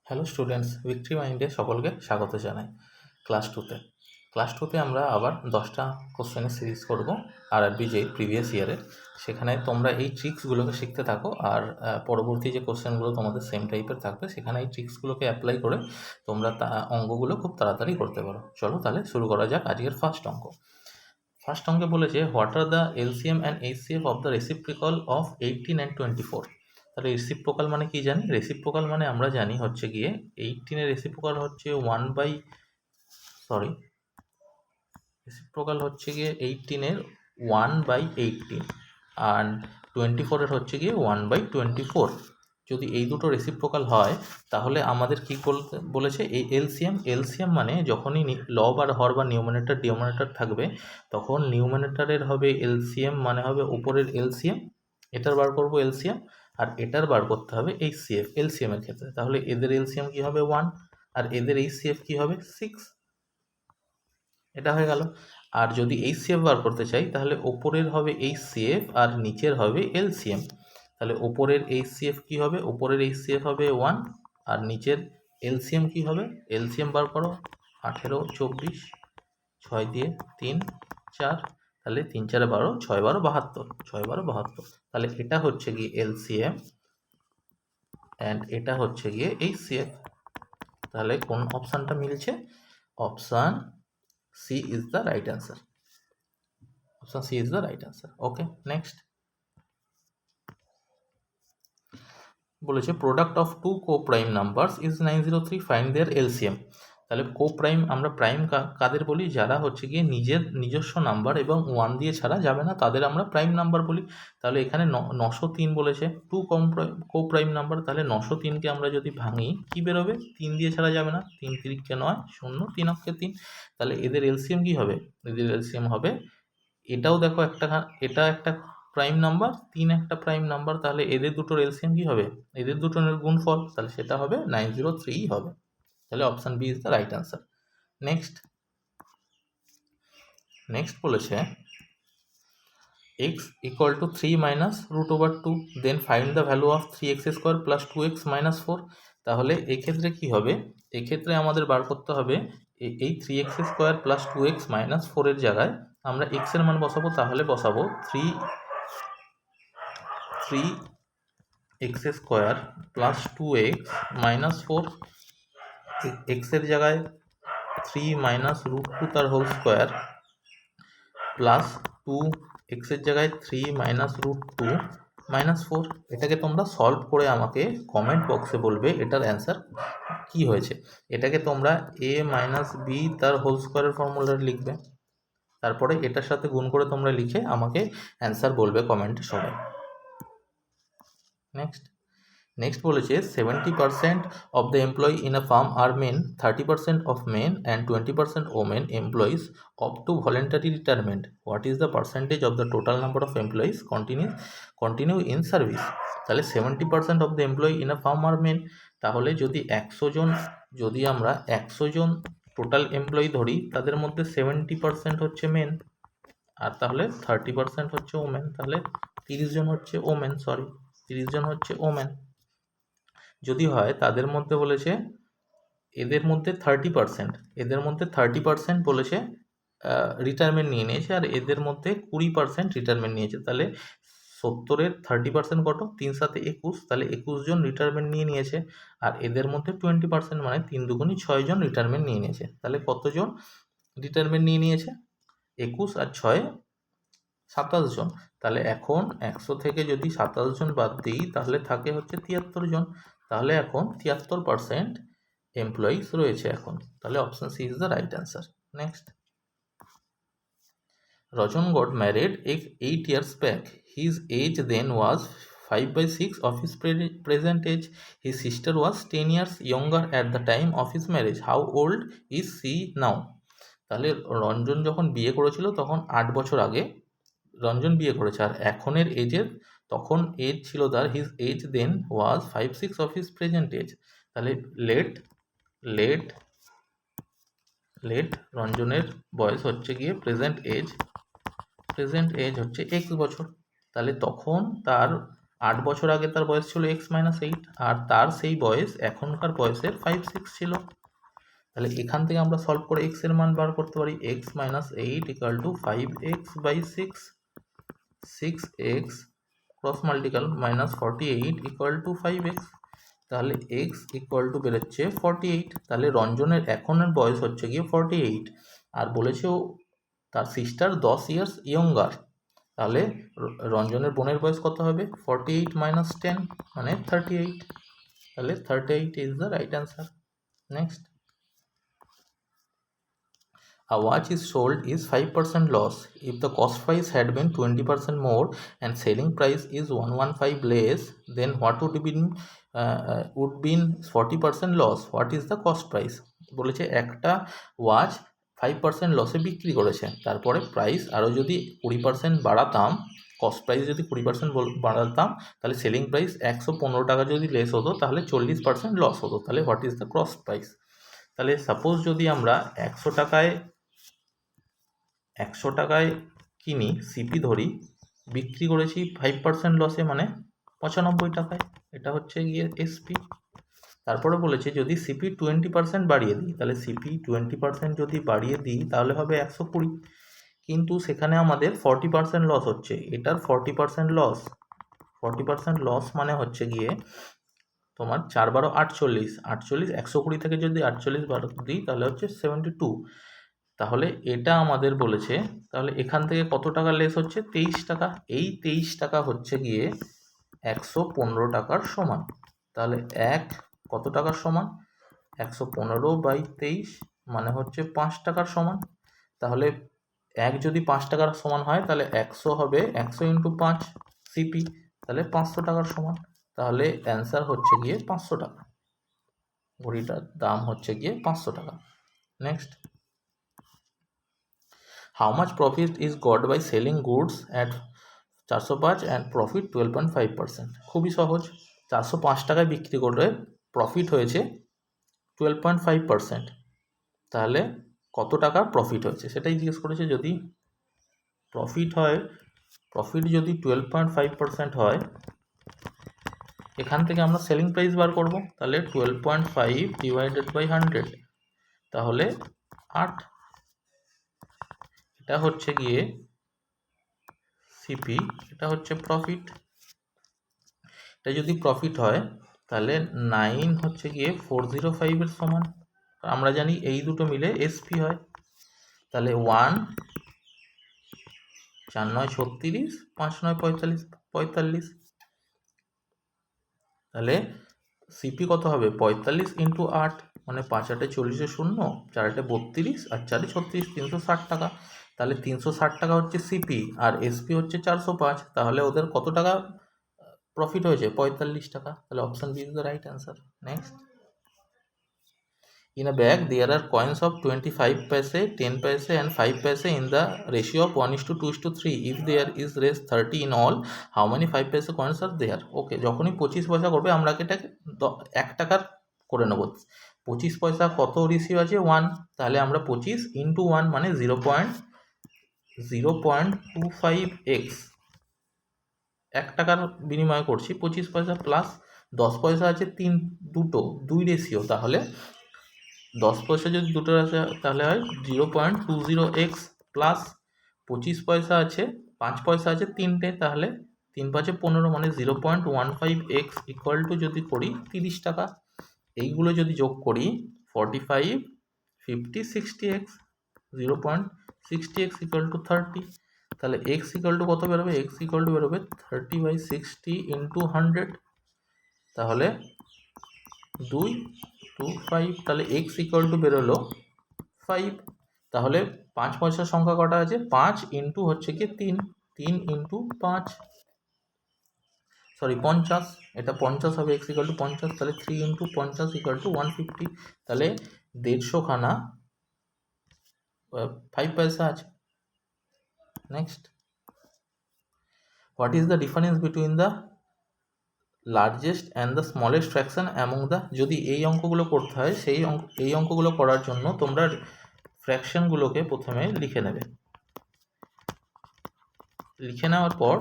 Hello students, victory মাইন্ডে সকলকে স্বাগত জানাই। ক্লাস টুতে আমরা আবার 10টা কোশ্চেনের সিরিজ করব আরআরবি যে প্রিভিয়াস ইয়ারের। সেখানে তোমরা এই ট্রিক্সগুলোকে শিখতে থাকো, আর পরবর্তী যে কোশ্চেনগুলো তোমাদের সেম টাইপের থাকবে সেখানে এই ট্রিক্সগুলোকে অ্যাপ্লাই করে তোমরা অঙ্কগুলো খুব তাড়াতাড়ি করতে পারো। চলো তাহলে শুরু করা যাক আজকের ফার্স্ট অঙ্কে বলেছে what are the LCM and HCF of the reciprocal of 18 and 24। তাহলে রেসিপ্রোকাল মানে কি জানি? রেসিপ্রোকাল মানে আমরা জানি হচ্ছে গিয়ে 18-এর রেসিপ্রোকাল হচ্ছে রেসিপ্রোকাল হচ্ছে গিয়ে 18-এর 1/18 আর 24-এর হচ্ছে গিয়ে 1/24। যদি এই দুটো রেসিপ্রোকাল হয় তাহলে আমাদের কি বলেছে এই এলসিএম মানে যখনই লব আর হর বা নিউমারেটর ডিনোমিনেটর থাকবে তখন নিউমারেটরের হবে এলসিএম, মানে হবে উপরের এলসিএম, এটার বার করবো এলসিএম, আর এটার বার করতে হবে এইচসিএফ এলসিএম এর ক্ষেত্রে। তাহলে এদের এলসিএম কি হবে 1 আর এদের এইচসিএফ কি হবে 6, এটা হয়ে গেল। আর যদি এইচসিএফ বার করতে চাই তাহলে ওপরের হবে এইচসিএফ আর নিচের হবে এলসিএম। তাহলে ওপরের এইচসিএফ কি হবে? ওপরের এইচসিএফ হবে 1 আর নিচের এলসিএম কি হবে? এলসিএম বার করো, 18, 24, 6 দিয়ে 3, 4, তাহলে 3 4 12, 6 12 72, 6 12 72। তাহলে এটা হচ্ছে গিয়ে এলসিএম অ্যান্ড এটা হচ্ছে গিয়ে এইচসিএফ। তাহলে কোন অপশানটা মিলছে? Option C is the right answer. Option C is the right answer. Okay, next বলেছে product of two coprime numbers is 903, find their LCM. তাহলে কোপ্রাইম আমরা প্রাইম কাদের বলি? যারা হচ্ছে গিয়ে নিজস্ব নাম্বার এবং 1 দিয়ে ছাড়া যাবে না তাদের আমরা প্রাইম নাম্বার বলি। তাহলে এখানে 903 বলেছে টু কোপ্রাইম নাম্বার, তাহলে 903কে আমরা যদি ভাঙি কি বেরোবে? 3 দিয়ে ছাড়া যাবে না, 3 3 9, 0, 3 3। তাহলে এদের এলসিএম কি হবে? এদের এলসিএম হবে, এটাও দেখো এটা একটা প্রাইম নাম্বার, 3 একটা প্রাইম নাম্বার, তাহলে এদের দুটোর এলসিএম কি হবে? এদের দুটোর গুণফল, তাহলে সেটা হবে 903 হবে। তাহলে option B is the right answer. Next বলেছে x equal to 3 minus root over 2, then find the value of 3x square plus 2x minus 4। তাহলে এক্ষেত্রে কি হবে? এক্ষেত্রে আমাদের বার করতে হবে এই 3x square plus 2x minus 4 এর জায়গায় আমরা x এর মান বসাবো। তাহলে বসাবো 3x square plus 2x minus 4, x এর জায়গায় 3 মাইনাস রুট 2 তার হোল স্কোয়ার প্লাস 2x এর জায়গায় 3 মাইনাস রুট 2 মাইনাস 4। এটাকে তোমরা সলভ করে আমাকে কমেন্ট বক্সে বলবে এটার অ্যান্সার কি হয়েছে। এটাকে তোমরা a মাইনাস বি তার হোল স্কোয়ারের ফর্মুলা লিখবে, তারপরে এটার সাথে গুণ করে তোমরা লিখে আমাকে অ্যান্সার বলবে কমেন্টে সবাই। নেক্সট বলেছে 70% of the employee in a firm are men, 30% of men and 20% women employees up to voluntary retirement. What is the percentage of the total number of employees continue in service? তাহলে 70% of the employee in a firm are men। তাহলে যদি আমরা 100 জন total employee ধরি তাদের মধ্যে 70% হচ্ছে main আর তাহলে 30% হচ্ছে ওমেন, তাহলে 30 জন হচ্ছে ওমেন। যদি হয় তাদের মধ্যে বলেছে এদের মধ্যে 30% বলেছে রিটায়ারমেন্ট নিয়ে নিয়েছে আর এদের মধ্যে 20% রিটায়ারমেন্ট নিয়েছে। তাহলে 70-এর 30% কত? 3 7 21, তাহলে 21 জন রিটায়ারমেন্ট নিয়ে নিয়েছে। আর এদের মধ্যে 20% মানে 3 2 6 জন রিটায়ারমেন্ট নিয়ে নিয়েছে। তাহলে কতজন রিটায়ারমেন্ট নিয়ে নিয়েছে? 21 আর 6 27 জন। তাহলে এখন 100 থেকে যদি 27 জন বাদ দিই তাহলে থাকে হচ্ছে 73 জন। তাহলে এখন 73% এমপ্লয়িজ রয়েছে এখন। তাহলে option C is the right answer. Next, Rajan got married 8 years back. His age then was 5/6 of his present age. His sister was 10 years younger at the time of his marriage. How old is she now? তাহলে রঞ্জন যখন বিয়ে করেছিল তখন 8 বছর আগে রঞ্জন বিয়ে করেছে, আর এখনের তখন এজ ছিল তার, his age then was 5/6 of his present age. তাহলে লেট রঞ্জনের বয়স হচ্ছে গিয়ে প্রেজেন্ট এজ হচ্ছে x বছর। তাহলে তখন তার 8 বছর আগে তার বয়স ছিল x-8, আর তার সেই বয়স এখনকার বয়সের 5-6 ছিল। তাহলে এখান থেকে আমরা সলভ করে x এর মান বার করতে পারি। x-8 equal to 5x/6, 6x cross multiply minus 48 equal to 5x। তাহলে x ইকুয়াল টু বেরোচ্ছে 48। তাহলে রঞ্জনের এখনের বয়স হচ্ছে গিয়ে 48, আর বলেছে ও তার সিস্টার 10 ইয়ার্স ইয়ঙ্গার। তাহলে রঞ্জনের বোনের বয়স কত হবে? 48 মাইনাস 10 মানে 38। তাহলে 38 is the right answer. Next, a watch is sold is 5% loss. If the cost price had been 20% more and selling price is 115 less, then what would be 40% loss? What is the cost price? বলেছে একটা watch 5% লসে বিক্রি করেছে, তারপরে price আরও যদি 20% বাড়াতাম, cost price যদি 20% বাড়াতাম, তাহলে সেলিং প্রাইস 115 টাকা যদি লেস হতো তাহলে 40% লস হতো। তাহলে what is the cost price? তাহলে সাপোজ যদি আমরা 100 টাকায় কিনি, সিপি ধরি, বিক্রি করেছি 5% লসে মানে 95 টাকায়, এটা হচ্ছে গিয়ে এসপি। তারপরে বলেছে যদি সিপি 20% বাড়িয়ে দিই, তাহলে সিপি 20% যদি বাড়িয়ে দিই তাহলে হবে 120, কিন্তু সেখানে আমাদের 40% লস হচ্ছে, এটার 40% লস। 40% লস মানে হচ্ছে গিয়ে তোমার 4 × 12 48, 120 থেকে যদি 48 বার দিই তাহলে হচ্ছে 72। তাহলে এটা আমাদের বলেছে, তাহলে এখান থেকে কত টাকা লেস হচ্ছে? 23 টাকা। এই 23 টাকা হচ্ছে গিয়ে 115 টাকার সমান। তাহলে কত টাকার সমান? 115/23 মানে হচ্ছে 5 টাকার সমান। তাহলে যদি 5 টাকার সমান হয় তাহলে 100 হবে 100 × 5 সিপি, তাহলে 500 টাকার সমান। তাহলে অ্যান্সার হচ্ছে গিয়ে 500 টাকা। ঘড়িটার দাম হচ্ছে গিয়ে 500 টাকা। Next, how much profit is got by selling goods at 405 and profit 12.5%? খুবই সহজ, 405 টাকায় বিক্রি করে প্রফিট হয়েছে 12.5%। তাহলে কত টাকা প্রফিট হয়েছে সেটাই জিজ্ঞেস করেছে। যদি প্রফিট যদি 12.5% হয়, এখান থেকে আমরা সেলিং প্রাইস বার করব। তাহলে 12.5 ডিভাইডেড বাই 100, তাহলে 8। এটা হচ্ছে গিয়ে সিপি, এটা হচ্ছে প্রফিট। এটা যদি প্রফিট হয় তাহলে 9 হচ্ছে গিয়ে 405 এর সমান। আমরা জানি এই দুটো মিলে এসপি হয়। তাহলে 1 4 9 36, 5 9 45। তাহলে সিপি কত হবে? 45 × 8 মানে 5 8 40 0, 4 8 32 আর 4 36, 360 টাকা। তাহলে 360 টাকা হচ্ছে সিপি আর এসপি হচ্ছে 405। তাহলে ওদের কত টাকা প্রফিট হয়েছে? 45 টাকা। তাহলে option B is the right answer. Next, in a bag there are coins of 25 paise, 10 paise and 5 paise in the ratio of 1:2:3. if there is raise 30 in all, how many 5 paise coins are there? ওকে, যখনই 25 পয়সা করবে আমরা এটাকে 1 টাকার করে নেব। 25 পয়সা কত রেশিও আছে? 1। তাহলে আমরা 25 × 1 মানে 0.25x, 1 টাকার বিনিময় করছি 25 পয়সা, প্লাস 10 পয়সা আছে দুই রেশিও, তাহলে 10 পয়সা যদি দুটো আছে তাহলে হয় 0.20x, প্লাস 25 পয়সা আছে 5 পয়সা আছে 3টে, তাহলে 3 5 15 মানে 0.15x ইকুয়াল টু যদি করি 30 টাকা। এইগুলো যদি যোগ করি 45 50 60x, 0.60x ইকুয়াল টু 30। তাহলে x ইকুয়াল টু কত বেরোবে? x ইকুয়াল টু বেরোবে 30/60 × 100, তাহলে 225। তাহলে x ইকুয়াল টু বেরোলো 5। তাহলে 5 পয়সার সংখ্যা কটা আছে? 5 ইন্টু হচ্ছে কি 3 × 5, সরি 50, এটা 50 হবে, x ইকুয়াল টু 50। তাহলে 3 × 50 ইকুয়াল টু 150। তাহলে 150 খানা 5 পয়সা আছে। Next, what is the difference between the largest and the smallest fraction among the? যদি এই অঙ্কগুলো করতে হয়, এই অঙ্কগুলো করার জন্য তোমরা ফ্র্যাকশনগুলোকে প্রথমে লিখে নেবে। লিখে নেওয়ার পর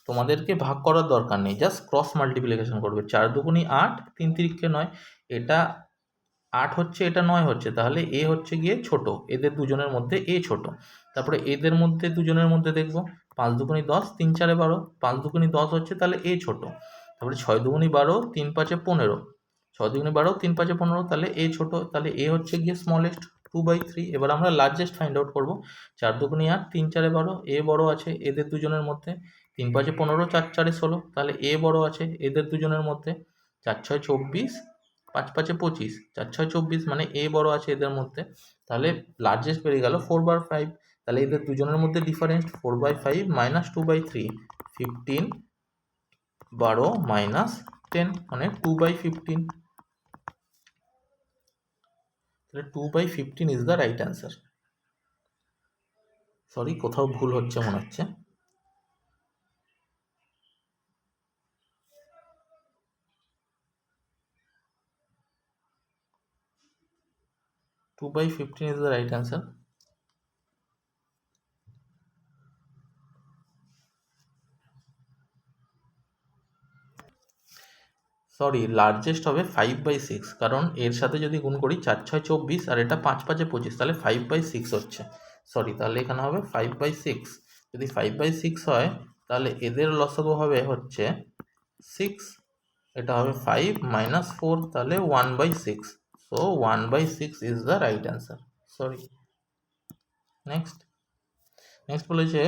তোমাদেরকে ভাগ করার দরকার নেই, জাস্ট ক্রস মাল্টিপ্লিকেশন করবে। 4 দুগুণি 8, 3 তিরিক্ষে 9, এটা 8 হচ্ছে, এটা 9 হচ্ছে, তাহলে এ হচ্ছে গিয়ে ছোট, এদের দুজনের মধ্যে এ ছোট। তারপরে এদের মধ্যে দুজনের মধ্যে দেখবো 5 দুগুণি 10, 3 4 12, 5 দুগুণি 10 হচ্ছে, তাহলে এ ছোট। তারপরে 6 দুগুণি 12, 3 5 15, 6 দুগুণি 12, 3 5 15, তাহলে এ ছোট, তাহলে এ হচ্ছে গিয়ে স্মলেস্ট 2/3। এবার আমরা লার্জেস্ট ফাইন্ড আউট করবো। 4 দুগুণি 8, 3 4 12, এ বড় আছে এদের দুজনের মধ্যে। 3 5 15, 4 4 16, তাহলে এ বড় আছে এদের দুজনের মধ্যে। 4 6 24, 5 5 25, 4 6 24, মানে এ বড় আছে এদের মধ্যে। তাহলে লার্জেস্ট বেরিয়ে গেল 4/5। তাহলে এদের দুজনের মধ্যে ডিফারেন্স 4/5 মাইনাস 2/3, 15, 12 মাইনাস 10, মানে 2/15। তাহলে 2/15 is the right answer. Sorry, কোথাও ভুল হচ্ছে মনে হচ্ছে। Two by 15 is the right answer. Sorry, largest হবে 5/6, কারণ এর সাথে যদি গুণ করি 4 6 24 আর এটা 5 5 25, তাহলে 5/6 হচ্ছে। সরি, তাহলে এখানে হবে 5/6। যদি 5/6 হয় তাহলে এদের লসাগু হবে হচ্ছে 6, এটা হবে 5 মাইনাস 4, তাহলে 1/6। So 1/6 is the right answer. Sorry. Next বলেছে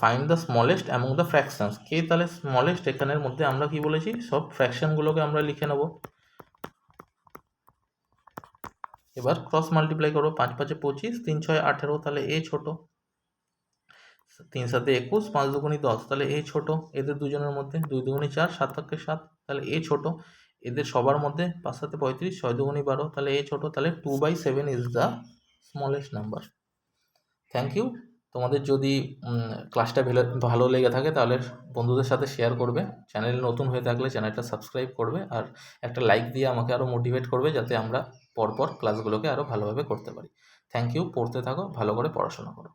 find the smallest among the fractions. কে তাহলে স্মলেস্ট? এখানের মধ্যে আমরা কি বলেছি, সব ফ্র্যাকশনগুলোকে আমরা লিখে নেব। এবার ক্রস মাল্টিপ্লাই করো, 5 5 25, 3 6 18, তাহলে এ ছোট। 3 7 21, 5 দুগুণি 10, তাহলে এ ছোট এদের দুজনের মধ্যে। 2 দুগুণি 4, 7 8 7, তাহলে এ ছোট এদের সবার মধ্যে। 5 7 35, 6 দুগুণি 12, তাহলে এ ছোট। তাহলে 2/7 is the smallest number. Thank you. তোমাদের যদি ক্লাসটা ভালো লেগে থাকে তাহলে বন্ধুদের সাথে শেয়ার করবে। চ্যানেল নতুন হয়ে থাকলে চ্যানেলটা সাবস্ক্রাইব করবে, আর একটা লাইক দিয়ে আমাকে আরও মোটিভেট করবে যাতে আমরা পরপর ক্লাসগুলোকে আরও ভালোভাবে করতে পারি। Thank you. পড়তে থাকো, ভালো করে পড়াশোনা করো।